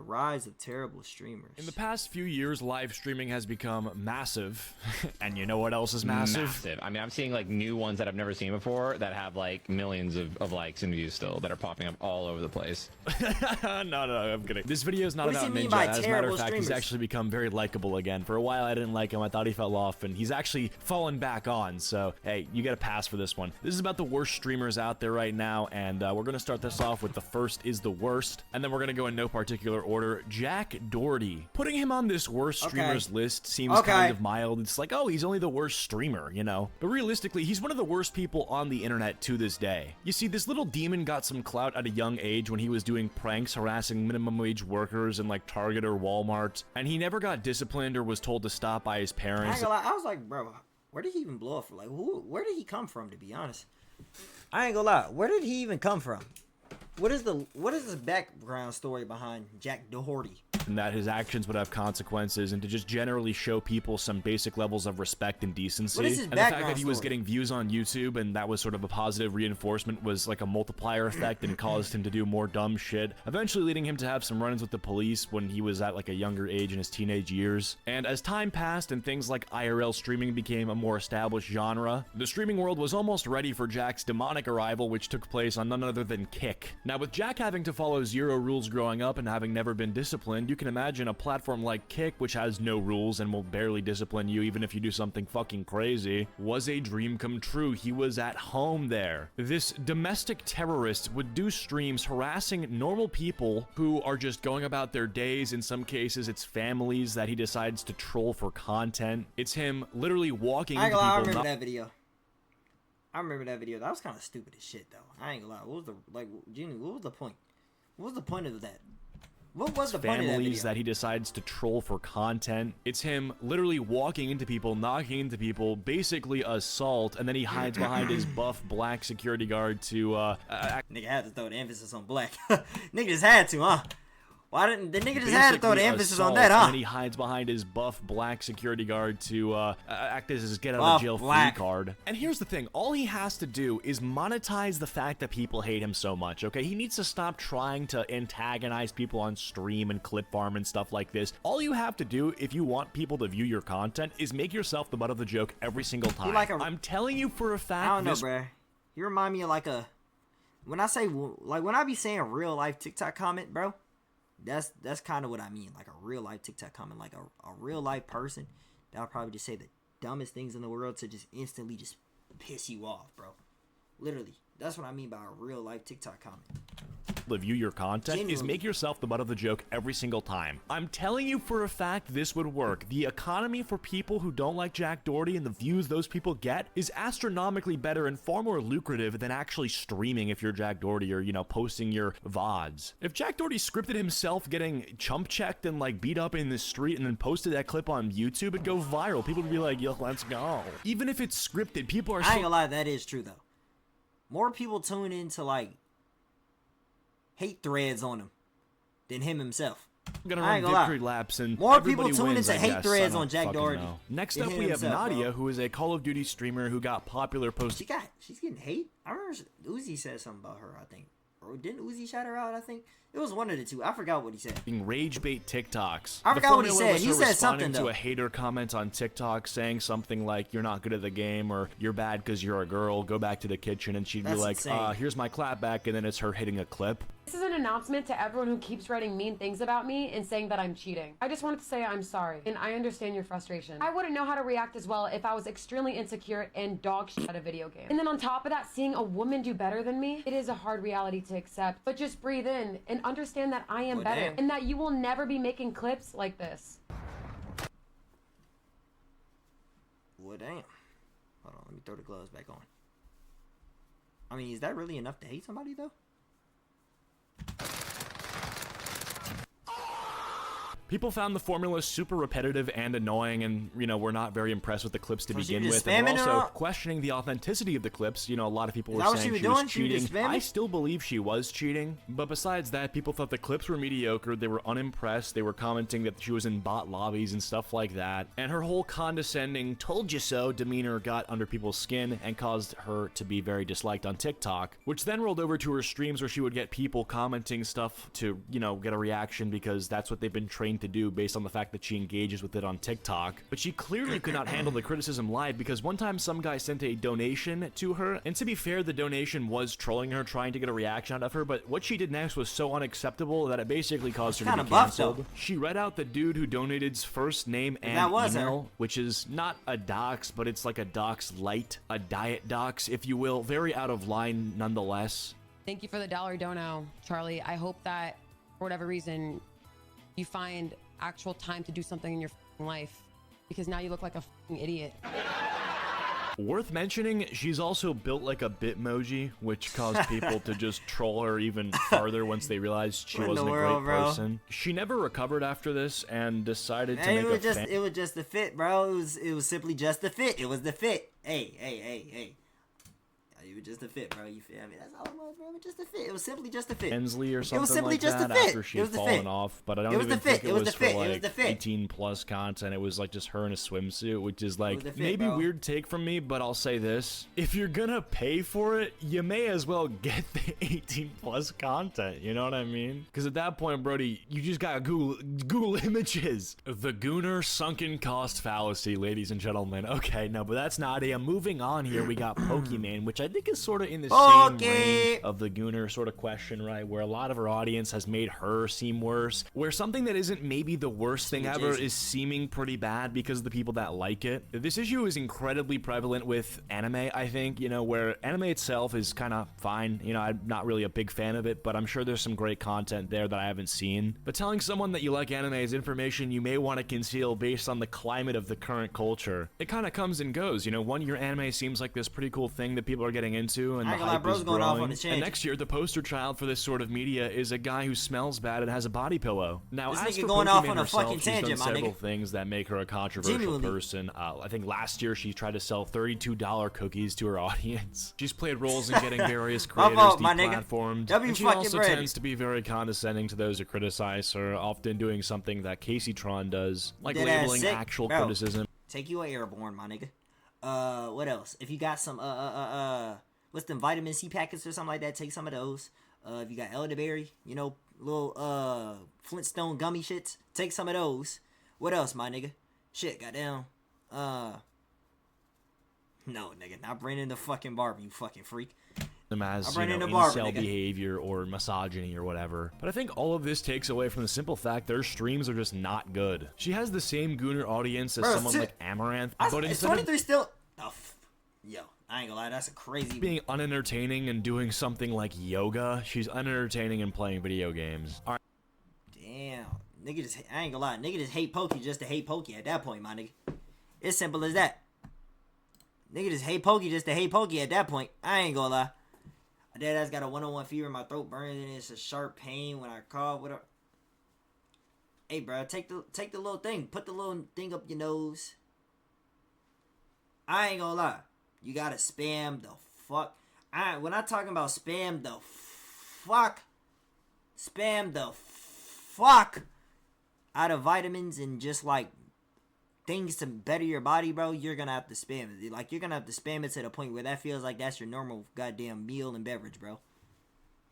rise of terrible streamers. In the past few years, live streaming has become massive. And you know what else is massive? I mean, I'm seeing like new ones that I've never seen before that have like millions of likes and views still that are popping up all over the place. No, I'm kidding. This video is not What does about he mean Ninja. by As a matter terrible of fact, he's streamers? actually become very likable again. For a while, I didn't like him. I thought he fell off, and he's actually fallen back on. So, hey, you get a pass for this one. This is about the worst streamers out there right now, and we're going to start this off with the first is the worst, and then we're going to go in no particular order. Jack Doherty. Putting him on this worst streamers list seems kind of mild. It's like, oh, he's only the worst streamer, you know? But realistically, he's one of the worst people on the internet to this day. You see, this little demon got some clout at a young age when he was doing pranks harassing minimum wage workers in like Target or Walmart, and he never got disciplined or was told to stop by his parents. I ain't gonna lie, I was like, bro, where did he even blow up for? Like, where did he come from, to be honest? I ain't gonna lie, where did he even come from? What is the background story behind Jack Doherty? And that his actions would have consequences, and to just generally show people some basic levels of respect and decency. What is his and the fact background that he was story? getting views on YouTube, and that was sort of a positive reinforcement, was like a multiplier effect and caused him to do more dumb shit, eventually leading him to have some run-ins with the police when he was at like a younger age in his teenage years. And as time passed and things like IRL streaming became a more established genre, the streaming world was almost ready for Jack's demonic arrival, which took place on none other than Kick. Now, with Jack having to follow zero rules growing up and having never been disciplined, you can imagine a platform like Kick, which has no rules and will barely discipline you even if you do something fucking crazy, was a dream come true. He was at home there. This domestic terrorist would do streams harassing normal people who are just going about their days. In some cases, it's families that he decides to troll for content. It's him literally walking into people. I remember that video. I remember that video. That was kind of stupid as shit, though. I ain't gonna lie. What was the, like, Genie, what was the point? What was the point of that? What was the point of that video? Families that he decides to troll for content. It's him literally walking into people, knocking into people, basically assault, and then he hides behind his buff black security guard to, Nigga had to throw the emphasis on black. Nigga just had to, huh? Why didn't the nigga just had to throw the emphasis on that, huh? And then he hides behind his buff black security guard to act as his get out of jail free card. And here's the thing, all he has to do is monetize the fact that people hate him so much, okay? He needs to stop trying to antagonize people on stream and clip farm and stuff like this. All you have to do if you want people to view your content is make yourself the butt of the joke every single time. I'm telling you for a fact. I don't know, bruh. You remind me of like a, when I say, like when I be saying real life TikTok comment, bro, that's kind of what I mean, like a real life TikTok comment, like a real life person that'll probably just say the dumbest things in the world to just instantly just piss you off, bro. Literally, that's what I mean by a real life TikTok comment. View your content is make yourself the butt of the joke every single time. I'm telling you for a fact this would work. The economy for people who don't like Jack Doherty and the views those people get is astronomically better and far more lucrative than actually streaming if you're Jack Doherty or, you know, posting your VODs. If Jack Doherty scripted himself getting chump checked and like beat up in the street and then posted that clip on YouTube, it'd go viral. People would be like, yo, let's go. Even if it's scripted, people are I ain't gonna lie, that is true though. More people tune into like hate threads on him than him himself. Gonna run victory laps and more people wins, tune into hate threads on Jack fucking Doherty. know. Next up, we have Nadia, who is a Call of Duty streamer who got popular post. She's getting hate. I remember Uzi said something about her, I think. Or didn't Uzi shout her out, I think? It was one of the two. I forgot what he said. Rage bait TikToks. I forgot what he said. He said something, though. To a hater comment on TikTok saying something like, you're not good at the game, or you're bad because you're a girl, go back to the kitchen, and she'd be like, here's my clapback, and then it's her hitting a clip. This is an announcement to everyone who keeps writing mean things about me and saying that I'm cheating. I just wanted to say I'm sorry, and I understand your frustration. I wouldn't know how to react as well if I was extremely insecure and dog shit at a video game. And then on top of that, seeing a woman do better than me, it is a hard reality to accept. But just breathe in and understand that I am better, and that you will never be making clips like this. Well, damn. Hold on, let me throw the gloves back on. I mean, is that really enough to hate somebody, though? People found the formula super repetitive and annoying, and, you know, were not very impressed with the clips to begin with. And were also questioning the authenticity of the clips. You know, a lot of people were saying she was cheating. I still believe she was cheating, but besides that, people thought the clips were mediocre. They were unimpressed. They were commenting that she was in bot lobbies and stuff like that. And her whole condescending, told you so demeanor got under people's skin and caused her to be very disliked on TikTok, which then rolled over to her streams where she would get people commenting stuff to, you know, get a reaction because that's what they've been trained to do based on the fact that she engages with it on TikTok. But she clearly could not handle the criticism live because one time some guy sent a donation to her, and to be fair, the donation was trolling her, trying to get a reaction out of her, but what she did next was so unacceptable that it basically caused her to be canceled. She read out the dude who donated's first name and email, which is not a dox, but it's like a dox light, a diet dox, if you will. Very out of line nonetheless. Thank you for the $1 dono, Charlie. I hope that for whatever reason you find actual time to do something in your life, because now you look like a idiot. Worth mentioning, she's also built like a Bitmoji, which caused people to just troll her even farther once they realized she wasn't a great person. She never recovered after this and decided to make it was just the fit, bro. It was simply just the fit. It was the fit. Hey. It was just a fit, bro. You feel me? That's all it was, bro. It was just a fit. It was simply just a fit. Hensley or something. It was simply like just that a fit. After she had fallen off, but I don't even think it was for like 18 plus content. It was like just her in a swimsuit, which is like maybe weird take from me, but I'll say this: if you're gonna pay for it, you may as well get the 18 plus content. You know what I mean? Because at that point, Brody, you just gotta Google images. The Gooner sunken cost fallacy, ladies and gentlemen. Okay, no, but that's not it. Moving on here, we got Pokemon, which I think is sort of in the same range of the Gooner sort of question, right? Where a lot of her audience has made her seem worse. Where something that isn't maybe the worst thing ever is seeming pretty bad because of the people that like it. This issue is incredibly prevalent with anime, I think, you know, where anime itself is kind of fine. You know, I'm not really a big fan of it, but I'm sure there's some great content there that I haven't seen. But telling someone that you like anime is information you may want to conceal based on the climate of the current culture. It kind of comes and goes, you know. One year anime seems like this pretty cool thing that people are getting into, and the hype is growing. And next year, the poster child for this sort of media is a guy who smells bad and has a body pillow. Now, as for going Pokemon off on herself, a fucking tangent, she's done several things that make her a controversial person. I think last year she tried to sell $32 cookies to her audience. She's played roles in getting various creators deplatformed, and she also tends to be very condescending to those who criticize her, often doing something that Casey Tron does, like labeling actual criticism. Take you a airborne, my nigga. What else? If you got some what's them vitamin C packets or something like that, take some of those. If you got elderberry, you know, little Flintstone gummy shits, take some of those. What else, my nigga? Shit, goddamn. No, nigga, not bringing the fucking Barbie, you fucking freak. As, you know, incel behavior or misogyny or whatever. But I think all of this takes away from the simple fact their streams are just not good. She has the same Gooner audience as someone like Amaranth, but instead 23 still... Yo, I ain't gonna lie, that's a crazy... being unentertaining and doing something like yoga, she's unentertaining and playing video games. All right. Damn. Nigga just... I ain't gonna lie, nigga just hate Pokey just to hate Pokey at that point, my nigga. It's simple as that. Nigga just hate Pokey just to hate Pokey at that point. I ain't gonna lie. My dad has got a 101 fever, my throat burns, and it's a sharp pain when I cough. Whatever. Hey, bro, take the little thing. Put the little thing up your nose. I ain't gonna lie. You gotta spam the fuck. When I'm talking about spam the fuck out of vitamins and just like things to better your body, bro, you're gonna have to spam it. Like, you're gonna have to spam it to the point where that feels like that's your normal goddamn meal and beverage, bro.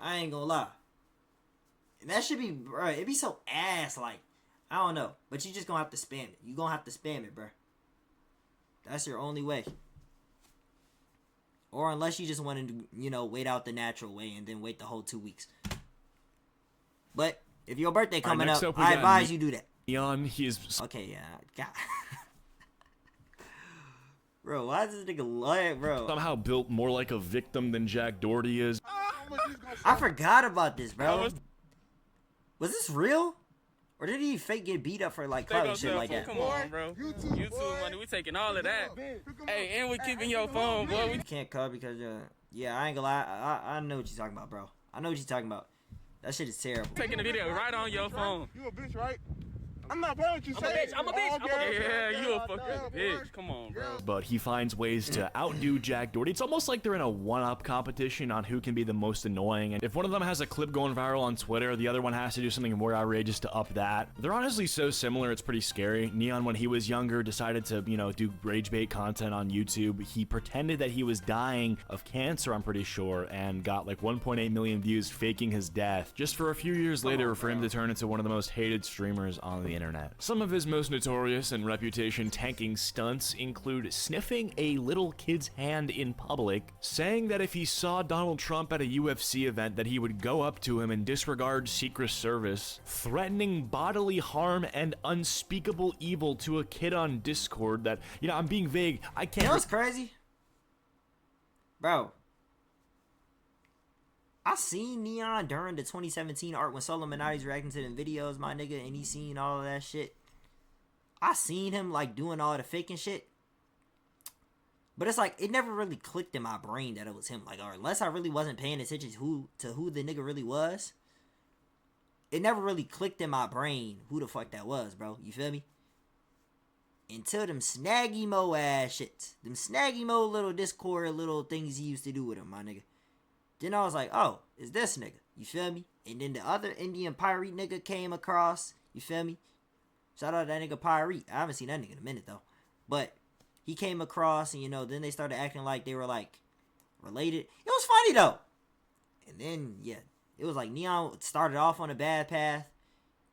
I ain't gonna lie. And that should be, bro, it'd be so ass, like, I don't know. But you just gonna have to spam it. You gonna have to spam it, bro. That's your only way. Or unless you just want to, you know, wait out the natural way and then wait the whole 2 weeks. But if your birthday coming up, I advise you do that. Okay, yeah. God. Bro, why is this nigga lying, bro? Somehow built more like a victim than Jack Doherty is. I forgot about this, bro. Was this real? Or did he fake get beat up for like clout and shit like that? Come on, bro. YouTube money, we taking all of that. Hey, and we keeping your phone, boy. You can't cut because, yeah, I ain't gonna lie. I know what you're talking about, bro. I know what you're talking about. That shit is terrible. Taking the video right on your phone. You a bitch, right? I'm not playing what you say. I'm a bitch. Yeah, you a fucking bitch. Come on, bro. But he finds ways to outdo Jack Doherty. It's almost like they're in a one-up competition on who can be the most annoying. And if one of them has a clip going viral on Twitter, the other one has to do something more outrageous to up that. They're honestly so similar, it's pretty scary. Neon, when he was younger, decided to, you know, do rage bait content on YouTube. He pretended that he was dying of cancer, I'm pretty sure, and got like 1.8 million views faking his death, just for a few years later for him to turn into one of the most hated streamers on the internet. Some of his most notorious and reputation tanking stunts include sniffing a little kid's hand in public, saying that if he saw Donald Trump at a UFC event that he would go up to him and disregard Secret Service, threatening bodily harm and unspeakable evil to a kid on Discord that, you know, I'm being vague, I can't— You know what's crazy? Bro, I seen Neon during the 2017 art when Solo Minotti's reacting to them videos, my nigga, and he seen all of that shit. I seen him like doing all the faking shit. But it's like, it never really clicked in my brain that it was him. Like, or unless I really wasn't paying attention to who the nigga really was, it never really clicked in my brain who the fuck that was, bro. You feel me? Until them snaggy mo ass shits. Them snaggy mo little Discord little things he used to do with him, my nigga. Then I was like, oh, it's this nigga. You feel me? And then the other Indian pirate nigga came across. You feel me? Shout out to that nigga Pirate. I haven't seen that nigga in a minute, though. But he came across, and, you know, then they started acting like they were, like, related. It was funny, though. And then, yeah, it was like Neon started off on a bad path.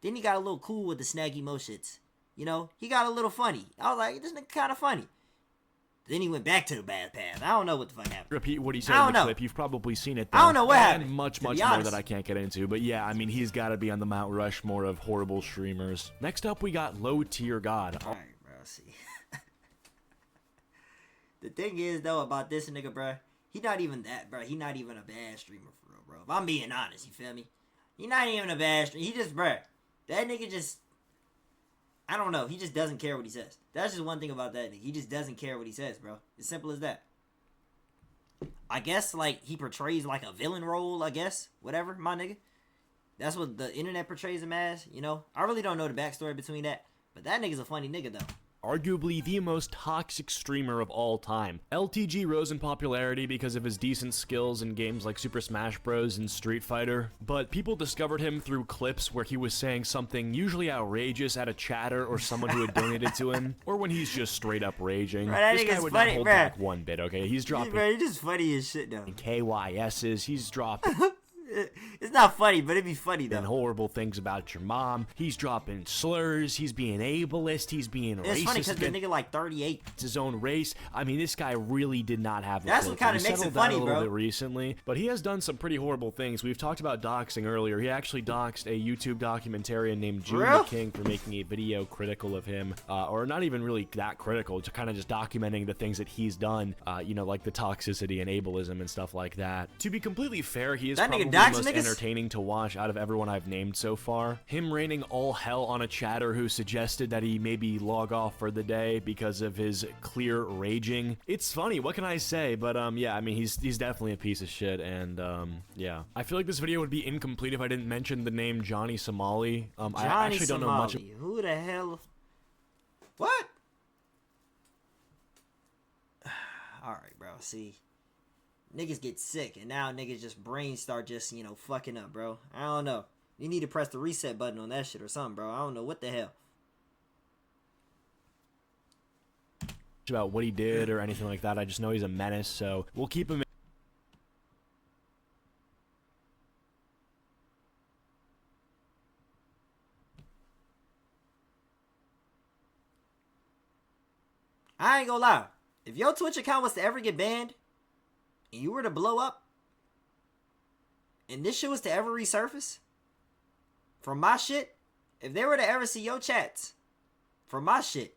Then he got a little cool with the snaggy mo shits. You know, he got a little funny. I was like, this nigga kind of funny. Then he went back to the bad path. I don't know what the fuck happened. Repeat what he said in the clip. You've probably seen it, though. I don't know what happened. And much more that I can't get into. But yeah, I mean, he's got to be on the Mount Rushmore of horrible streamers. Next up, we got Low Tier God. All right, bro. See. The thing is, though, about this nigga, bro, he not even that, bro. He not even a bad streamer for real, bro. If I'm being honest, you feel me? He not even a bad streamer. He just, bro, that nigga just, I don't know. He just doesn't care what he says. That's just one thing about that nigga. He just doesn't care what he says, bro. As simple as that. I guess, like, he portrays, like, a villain role, I guess. Whatever, my nigga. That's what the internet portrays him as, you know? I really don't know the backstory between that. But that nigga's a funny nigga, though. Arguably the most toxic streamer of all time. LTG rose in popularity because of his decent skills in games like Super Smash Bros. And Street Fighter, but people discovered him through clips where he was saying something usually outrageous at a chatter or someone who had donated to him, or when he's just straight up raging. Bro, this guy would not hold back one bit, okay? He's dropping he's just funny as shit, though. KYS's, he's dropping It's not funny, but it'd be funny, though. and horrible things about your mom. He's dropping slurs. He's being ableist. He's being racist. It's funny because the nigga like 38. It's his own race. I mean, this guy really did not have the That's filter. what kind of He makes it settled funny, down a little bro. bit recently, but he has done some pretty horrible things. We've talked about doxing earlier. He actually doxed a YouTube documentarian named June Real? King for making a video critical of him, or not even really that critical, just kind of just documenting the things that he's done, you know, like the toxicity and ableism and stuff like that. To be completely fair, he is That probably nigga the doxing most niggas? entertaining to watch out of everyone I've named so far. Him raining all hell on a chatter who suggested that he maybe log off for the day because of his clear raging. It's funny, what can I say? But yeah, I mean, he's definitely a piece of shit, and yeah. I feel like this video would be incomplete if I didn't mention the name Johnny Somali. I actually don't know much. Who the hell? What? Alright, bro, see. Niggas get sick, and now niggas just brains start just, you know, fucking up, bro. I don't know. You need to press the reset button on that shit or something, bro. I don't know what the hell. About what he did or anything like that. I just know he's a menace, so we'll keep him. I ain't gonna lie. If your Twitch account was to ever get banned, and you were to blow up, and this shit was to ever resurface, from my shit, if they were to ever see your chats, from my shit,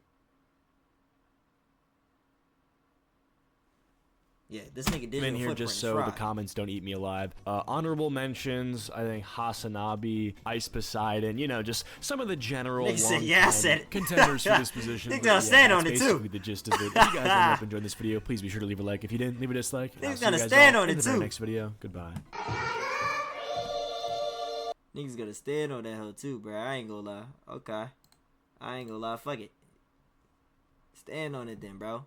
yeah, this nigga digital in here footprint just is so fried. the comments don't eat me alive. Honorable mentions, I think Hasanabi, Ice Poseidon, you know, just some of the general Nigga said, yeah, I said it. contenders for this position. Nigga But gonna yeah, stand on that's it, too. basically the gist of it. If you guys ended up enjoying this video, please be sure to leave a like. If you didn't, leave a dislike. I'll Niggas see you gonna guys stand all on in it, the very too. next video. Goodbye. Niggas gonna stand on that hoe too, bro. I ain't gonna lie. Okay. I ain't gonna lie, fuck it. Stand on it then, bro.